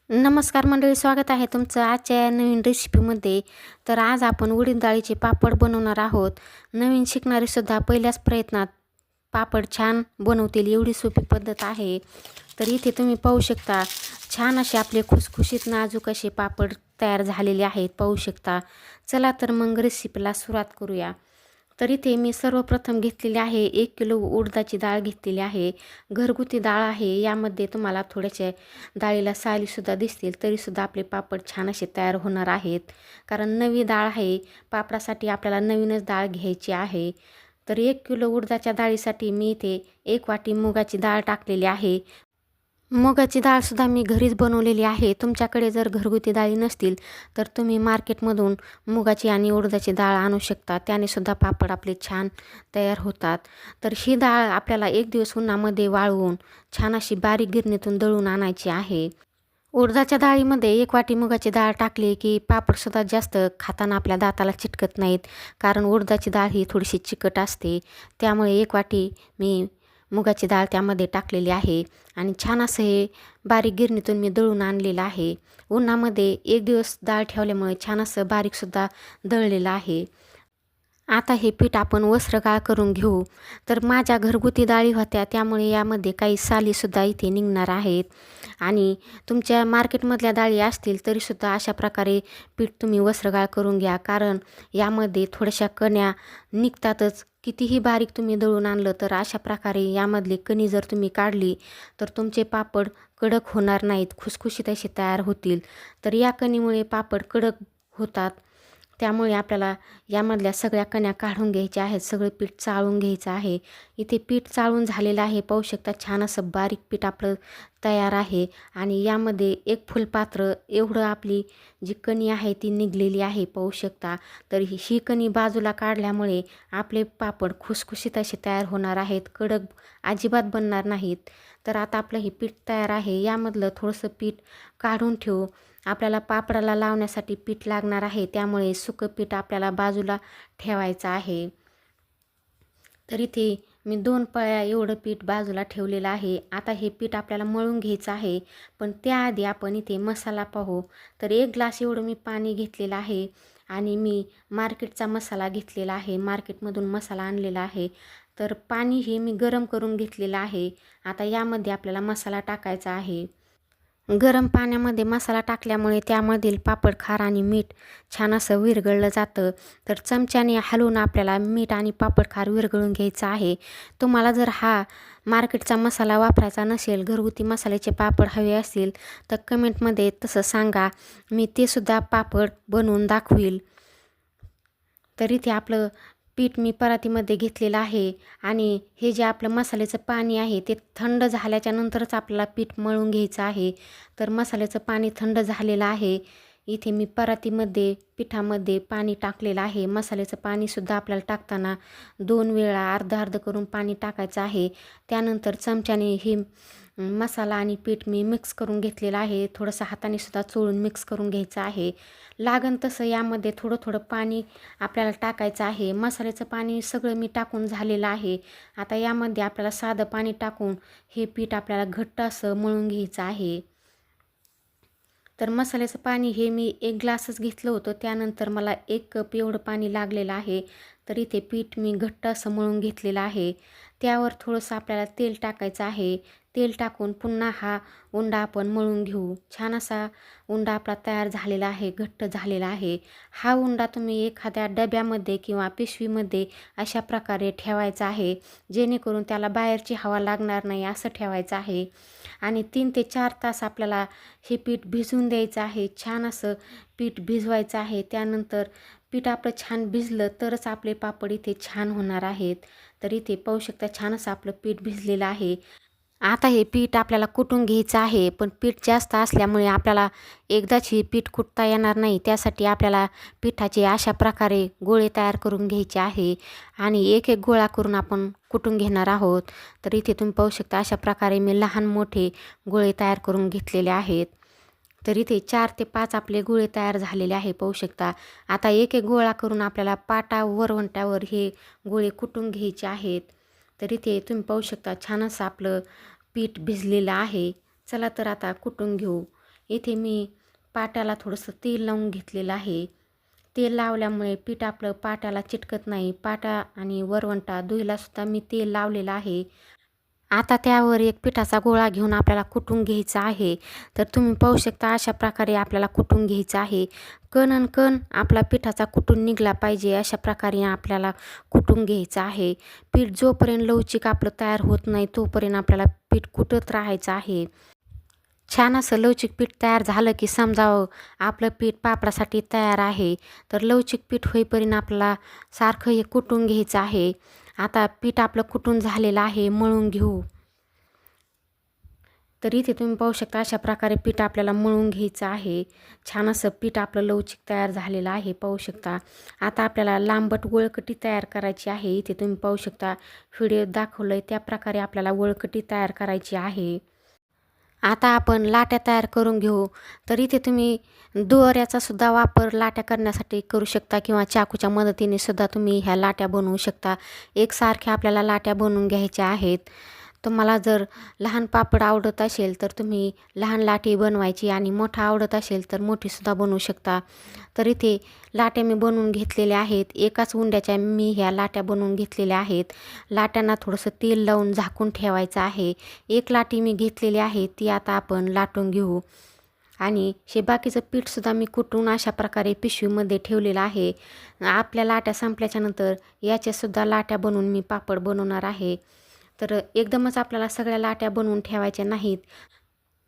नमस्कार मंडळी, स्वागत आहे तुमचं आजच्या या नवीन रेसिपीमध्ये. तर आज आपण उडीद डाळीचे पापड बनवणार आहोत. नवीन शिकणारीसुद्धा पहिल्याच प्रयत्नात पापड छान बनवतील एवढी सोपी पद्धत आहे. तर इथे तुम्ही पाहू शकता, छान असे आपले खुसखुशीत नाजूक असे पापड तयार झालेले आहेत, पाहू शकता. चला तर मग रेसिपीला सुरुवात करूया. तर इथे मी सर्वप्रथम घेतलेली आहे 1 किलो उडदाची डाळ घेतलेली आहे. घरगुती डाळ आहे. यामध्ये तुम्हाला थोड्याशा डाळीला सालीसुद्धा दिसतील, तरीसुद्धा आपले पापड छान असे तयार होणार आहेत. कारण नवी डाळ आहे, पापडासाठी आपल्याला नवीनच डाळ घ्यायची आहे. तर 1 किलो उडदाच्या डाळीसाठी मी इथे 1 वाटी मुगाची डाळ टाकलेली आहे. मुगाची डाळसुद्धा मी घरीच बनवलेली आहे. तुमच्याकडे जर घरगुती डाळी नसतील तर तुम्ही मार्केटमधून मुगाची आणि उडदाची डाळ आणू शकता. त्यानेसुद्धा पापड आपले छान तयार होतात. तर ही डाळ आपल्याला 1 दिवस उन्हामध्ये वाळवून छान अशी बारीक गिरणीतून दळून आणायची आहे. उडदाच्या डाळीमध्ये 1 वाटी मुगाची डाळ टाकली की पापडसुद्धा जास्त खाताना आपल्या दाताला चिटकत नाहीत. कारण उडदाची डाळ ही थोडीशी चिकट असते. त्यामुळे 1 वाटी मी मुगाची डाळ त्यामध्ये टाकलेली आहे आणि छान असं हे बारीक गिरणीतून मी दळून आणलेलं आहे. उन्हामध्ये 1 दिवस डाळ ठेवल्यामुळे छान असं बारीकसुद्धा दळलेलं आहे. आता हे पीठ आपण वस्त्रगाळ करून घेऊ. तर माझ्या घरगुती डाळी होत्या, त्यामुळे यामध्ये काही सालीसुद्धा इथे निघणार आहेत. आणि तुमच्या मार्केटमधल्या डाळी असतील तरीसुद्धा अशा प्रकारे पीठ तुम्ही वस्त्रगाळ करून घ्या. कारण यामध्ये थोड्याशा कण्या निघतातच. कितीही बारीक तुम्ही दळून आणलं तर अशा प्रकारे यामधली कणी जर तुम्ही काढली तर तुमचे पापड कडक होणार नाहीत, खुसखुशीत असे तयार होतील. तर या कणीमुळे पापड कडक होतात. त्यामुळे आपल्याला यामधल्या सगळ्या कण्या काढून घ्यायच्या आहेत. सगळं पीठ चाळून घ्यायचं आहे. इथे पीठ चाळून झालेलं आहे, पाहू शकता. छान असं बारीक पीठ आपलं तयार आहे. आणि यामध्ये 1 फुलपात्र एवढं आपली जी कणी आहे ती निघलेली आहे, पाहू शकता. तर ही कणी बाजूला काढल्यामुळे आपले पापड खुसखुशीत असे तयार होणार आहेत, कडक अजिबात बनणार नाहीत. तर आता आपलं हे पीठ तयार आहे. यामधलं थोडंसं पीठ काढून ठेवू. आपल्याला पापडाला लावण्यासाठी पीठ लागणार आहे, त्यामुळे सुकं पीठ आपल्याला बाजूला ठेवायचं आहे. तर इथे मी 2 पळ्या एवढं पीठ बाजूला ठेवलेलं आहे. आता हे पीठ आपल्याला मळून घ्यायचं आहे. पण त्याआधी आपण इथे मसाला पाहू. तर 1 ग्लास एवढं मी पाणी घेतलेलं आहे आणि मी मार्केटचा मसाला घेतलेला आहे. मार्केटमधून मसाला आणलेला आहे. तर पाणी हे मी गरम करून घेतलेलं आहे. आता यामध्ये आपल्याला मसाला टाकायचा आहे. गरम पाण्यामध्ये मसाला टाकल्यामुळे त्यामधील पापड खार आणि मीठ छान असं विरघळलं जातं. तर चमच्याने हलवून आपल्याला मीठ आणि पापड खार विरघळून घ्यायचं आहे. तुम्हाला जर हा मार्केटचा मसाला वापरायचा नसेल, घरगुती मसाल्याचे पापड हवे असतील तर कमेंटमध्ये तसं सांगा, मी ते सुद्धा पापड बनवून दाखवील. तर इथे आपलं पीठ मी परातीमध्ये घेतलेलं आहे आणि हे जे आपलं मसाल्याचं पाणी आहे ते थंड झाल्याच्या नंतरच आपल्याला पीठ मळून घ्यायचं आहे. तर मसाल्याचं पाणी थंड झालेलं आहे. इथे मी परातीमध्ये पिठामध्ये पाणी टाकलेलं आहे. मसाल्याचं पाणीसुद्धा आपल्याला टाकताना 2 वेळा अर्ध करून पाणी टाकायचं आहे. त्यानंतर चमच्याने हे मसाला आणि पीठ मी मिक्स करून घेतलेलं आहे. थोडंसं हाताने सुद्धा चोळून मिक्स करून घ्यायचं आहे. लागन तसं यामध्ये थोडं थोडं पाणी आपल्याला टाकायचं आहे. मसाल्याचं पाणी सगळं मी टाकून झालेलं आहे. आता यामध्ये आपल्याला साधं पाणी टाकून हे पीठ आपल्याला घट्ट असं मळून घ्यायचं आहे. तर मसाल्याचं पाणी हे मी 1 ग्लासच घेतलं होतं. त्यानंतर मला 1 कप एवढं पाणी लागलेलं आहे. तर इथे पीठ मी घट्ट असं मळून घेतलेलं आहे. त्यावर थोडंसं आपल्याला तेल टाकायचं आहे. तेल टाकून पुन्हा हा उंडा आपण मळून घेऊ. छान असा उंडा आपला तयार झालेला आहे, घट्ट झालेला आहे. हा उंडा तुम्ही एखाद्या डब्यामध्ये किंवा पिशवीमध्ये अशा प्रकारे ठेवायचा आहे, जेणेकरून त्याला बाहेरची हवा लागणार नाही असं ठेवायचं आहे. आणि 3 ते 4 तास आपल्याला हे पीठ भिजवून द्यायचं आहे. छान असं पीठ भिजवायचं आहे. त्यानंतर पीठ आपलं छान भिजलं तरच आपले पापड इथे छान होणार आहेत. तर इथे पाहू शकता, छान असं आपलं पीठ भिजलेलं आहे. आता हे पीठ आपल्याला कुटून घ्यायचं आहे. पण पीठ जास्त असल्यामुळे आपल्याला एकदाच हे पीठ कुटता येणार नाही. त्यासाठी आपल्याला पिठाचे अशा प्रकारे गोळे तयार करून घ्यायचे आहे आणि एक एक गोळा करून आपण कुटून घेणार आहोत. तर इथे तुम्ही पाहू शकता, अशा प्रकारे मी लहान मोठे गोळे तयार करून घेतलेले आहेत. तर इथे 4 ते 5 आपले गोळे तयार झालेले आहे, पाहू शकता. आता एक एक गोळा करून आपल्याला पाटा वरवंट्यावर हे गोळे कुटून घ्यायचे आहेत. तर इथे तुम्ही पाहू शकता, छान असं आपलं पीठ भिजलेलं आहे. चला तर आता कुटून घेऊ. इथे मी पाट्याला थोडंसं तेल लावून घेतलेलं आहे. तेल लावल्यामुळे पीठ आपलं पाट्याला चिटकत नाही. पाटा आणि वरवंटा दोन्हीलासुद्धा मी तेल लावलेलं आहे. आता त्यावर एक पिठाचा गोळा घेऊन आपल्याला कुटून घ्यायचा आहे. तर तुम्ही पाहू शकता अशा प्रकारे आपल्याला कुटून घ्यायचं आहे. कण अन कण आपला पिठाचा कुटून निघला पाहिजे अशा प्रकारे आपल्याला कुटून घ्यायचं आहे. पीठ जोपर्यंत लवचिक आपलं तयार होत नाही तोपर्यंत आपल्याला पीठ कुटत राहायचं आहे. छान असं लवचिक पीठ तयार झालं की समजावं आपलं पीठ पापडासाठी तयार आहे. तर लवचिक पीठ होईपर्यंत आपल्याला सारखं हे कुटून घ्यायचं आहे. आता पीठ आपलं कुटून झालेलं आहे, मळून घेऊ. तर इथे तुम्ही पाहू शकता अशा प्रकारे पीठ आपल्याला मळून घ्यायचं आहे. छान असं पीठ आपलं लवचिक तयार झालेलं आहे, पाहू शकता. आता आपल्याला लांबट वळकटी तयार करायची आहे. इथे तुम्ही पाहू शकता व्हिडिओ दाखवलं आहे त्या प्रकारे आपल्याला वळकटी तयार करायची आहे. आता आपण लाट्या तयार करून घेऊ. तर इथे तुम्ही दोऱ्याचा सुद्धा वापर लाट्या करण्यासाठी करू शकता किंवा चाकूच्या मदतीने सुद्धा तुम्ही ह्या लाट्या बनवू शकता. एकसारख्या आपल्याला लाट्या बनवून घ्यायच्या आहेत. तुम्हाला जर लहान पापड आवडत असेल तर तुम्ही लहान लाटी बनवायची आणि मोठा आवडत असेल तर मोठीसुद्धा बनवू शकता. तर इथे लाट्या मी बनवून घेतलेल्या आहेत. एकाच उंड्याच्या मी ह्या लाट्या बनवून घेतलेल्या आहेत. लाट्यांना थोडंसं तेल लावून झाकून ठेवायचं आहे. एक लाटी मी घेतलेली आहे ती आता आपण लाटून घेऊ. आणि हे बाकीचं पीठसुद्धा मी कुटून अशा प्रकारे पिशवीमध्ये ठेवलेलं आहे. आपल्या लाट्या संपल्याच्यानंतर याच्यासुद्धा लाट्या बनवून मी पापड बनवणार आहे. तर एकदमच आपल्याला सगळ्या लाट्या बनवून ठेवायच्या नाहीत.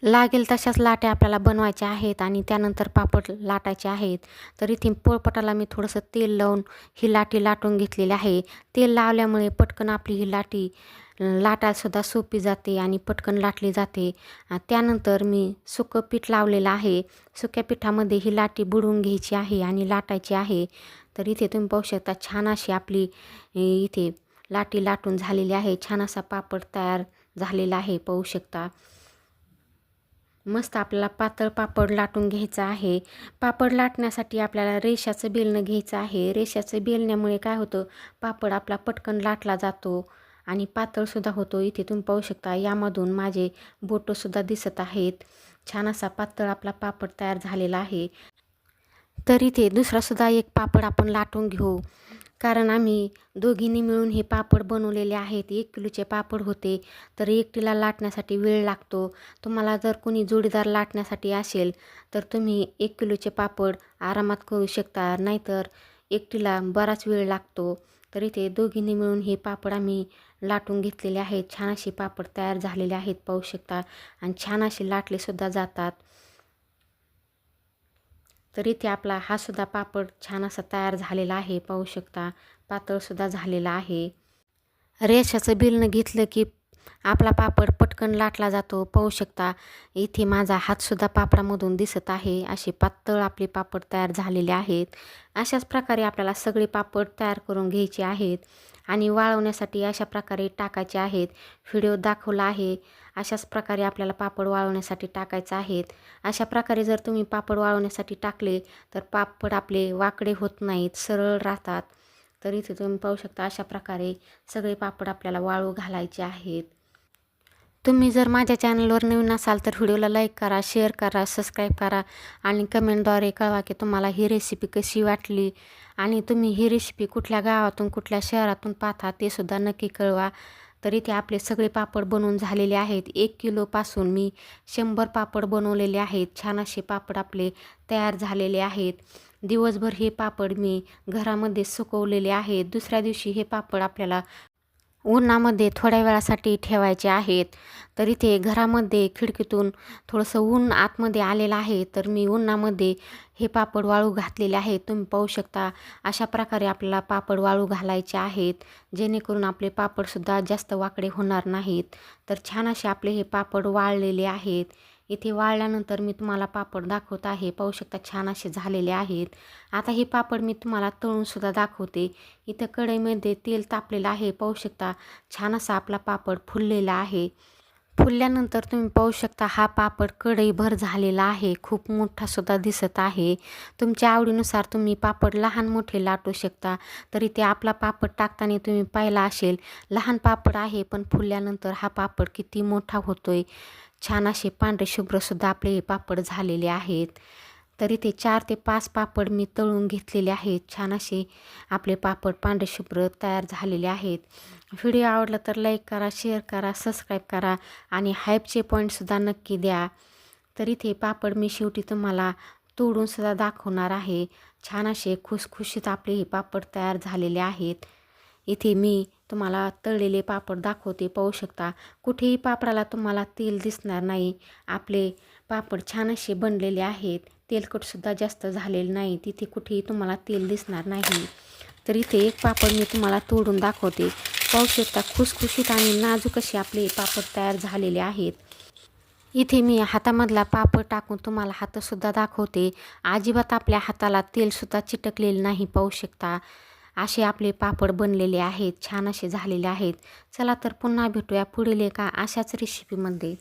लागेल तशाच लाट्या आपल्याला बनवायच्या आहेत आणि त्यानंतर पापड लाटायचे आहेत. तर इथे पोळपाटाला मी थोडंसं तेल लावून ही लाटी लाटून घेतलेली आहे. तेल लावल्यामुळे पटकन आपली ही लाटी लाटायलासुद्धा सोपी जाते आणि पटकन लाटली जाते. त्यानंतर मी सुकं पीठ लावलेलं आहे. सुक्या पिठामध्ये ही लाटी बुडवून घ्यायची आहे आणि लाटायची आहे. तर इथे तुम्ही पाहू शकता छान अशी आपली इथे लाटी लाटून झालेली आहे. छान असा पापड तयार झालेला आहे, पाहू शकता. मस्त आपल्याला पातळ पापड लाटून घ्यायचा आहे. पापड लाटण्यासाठी आपल्याला रेषाचं बेलणं घ्यायचं आहे. रेषाचं बेलण्यामुळे काय होतं, पापड आपला पटकन लाटला जातो आणि पातळसुद्धा होतो. इथे तुम्ही पाहू शकता यामधून माझे बोटंसुद्धा दिसत आहेत. छान असा पातळ आपला पापड तयार झालेला आहे. तर इथे दुसरासुद्धा एक पापड आपण लाटून घेऊ. कारण आम्ही दोघींनी मिळून हे पापड बनवलेले आहेत. 1 किलोचे पापड होते. तर एकटीला लाटण्यासाठी वेळ लागतो. तुम्हाला जर कोणी जोडीदार लाटण्यासाठी असेल तर तुम्ही 1 किलोचे पापड आरामात करू शकता. नाहीतर एकटीला बराच वेळ लागतो. तर इथे दोघींनी मिळून हे पापड आम्ही लाटून घेतलेले आहेत. छान असे पापड तयार झालेले आहेत, पाहू शकता. आणि छान असे लाटलेसुद्धा जातात. तर इथे आपला हा सुद्धा पापड छान असा तयार झालेला आहे, पाहू शकता. पातळसुद्धा झालेला आहे. रेषाचं बेलणं घेतलं की आपला पापड पटकन लाटला जातो, पाहू शकता. इथे माझा हातसुद्धा पापडामधून दिसत आहे. असे पातळ आपले पापड तयार झालेले आहेत. अशाच प्रकारे आपल्याला सगळे पापड तयार करून घ्यायचे आहेत आणि वाळवण्यासाठी अशा प्रकारे टाकायचे आहेत. व्हिडिओ दाखवला आहे अशाच प्रकारे आपल्याला पापड वाळवण्यासाठी टाकायचं आहेत. अशा प्रकारे जर तुम्ही पापड वाळवण्यासाठी टाकले तर पापड आपले वाकडे होत नाहीत, सरळ राहतात. तर इथे तुम्ही पाहू शकता अशा प्रकारे सगळे पापड आपल्याला वाळू घालायचे आहेत. तुम्ही जर माझ्या चॅनलवर नवीन असाल तर व्हिडिओला लाईक करा, शेअर करा, सबस्क्राईब करा आणि कमेंटद्वारे कळवा की तुम्हाला ही रेसिपी कशी वाटली आणि तुम्ही ही रेसिपी कुठल्या गावातून कुठल्या शहरातून पाहता ते सुद्धा नक्की कळवा. तर इथे आपले सगळे पापड बनवून झालेले आहेत. 1 किलोपासून मी 100 पापड बनवलेले आहेत. छान असे पापड आपले तयार झालेले आहेत. दिवसभर हे पापड मी घरामध्ये सुकवलेले आहेत. दुसऱ्या दिवशी हे पापड आपल्याला उन्हामध्ये थोड्या वेळासाठी ठेवायचे आहेत. तर इथे घरामध्ये खिडकीतून थोडंसं ऊन आतमध्ये आलेलं आहे. तर मी उन्हामध्ये हे पापड वाळू घातलेले आहेत. तुम्ही पाहू शकता अशा प्रकारे आपल्याला पापड वाळू घालायचे आहेत, जेणेकरून आपले पापडसुद्धा जास्त वाकडे होणार नाहीत. तर छान असे आपले हे पापड वाळलेले आहेत. इथे वाळल्यानंतर मी तुम्हाला पापड दाखवत आहे, पाहू शकता छान असे झालेले आहेत. आता हे पापड मी तुम्हाला तळूनसुद्धा दाखवते. इथं कढईमध्ये तेल तापलेलं आहे, पाहू शकता छान असा आपला पापड फुललेला आहे. फुलल्यानंतर तुम्ही पाहू शकता हा पापड कढईभर झालेला आहे. खूप मोठासुद्धा दिसत आहे. तुमच्या आवडीनुसार तुम्ही पापड लहान मोठे लाटू शकता. तर इथे आपला पापड टाकताना तुम्ही पाहिला असेल लहान पापड आहे, पण फुलल्यानंतर हा पापड किती मोठा होतोय. छान असे पांढरे शुभ्रसुद्धा आपले हे पापड झालेले आहेत. तरी ते 4 ते 5 पापड मी तळून घेतलेले आहेत. छान असे आपले पापड पांढरे शुभ्र तयार झालेले आहेत. व्हिडिओ आवडला तर लाईक करा, शेअर करा, सबस्क्राईब करा आणि हाईपचे पॉईंटसुद्धा नक्की द्या. तर इथे पापड मी शेवटी तुम्हाला तोडूनसुद्धा दाखवणार आहे. छान असे खुसखुशीत आपले हे पापड तयार झालेले आहेत. इथे मी तुम्हाला तळलेले पापड दाखवते, पाहू शकता. कुठेही पापडाला तुम्हाला तेल दिसणार नाही. आपले पापड छान असे बनलेले आहेत. तेलकटसुद्धा जास्त झालेलं नाही. तिथे कुठेही तुम्हाला तेल दिसणार नाही. तर इथे एक पापड मी तुम्हाला तोडून दाखवते, पाहू शकता. खुसखुशीत आणि नाजूक असे आपले पापड तयार झालेले आहेत. इथे मी हातामधला पापड टाकून तुम्हाला हातसुद्धा दाखवते. अजिबात आपल्या हाताला तेलसुद्धा चिटकलेलं नाही, पाहू शकता. असे आपले पापड बनलेले आहेत, छान असे झालेले आहेत. चला तर पुन्हा भेटूया पुढील एका अशाच रेसिपीमध्ये.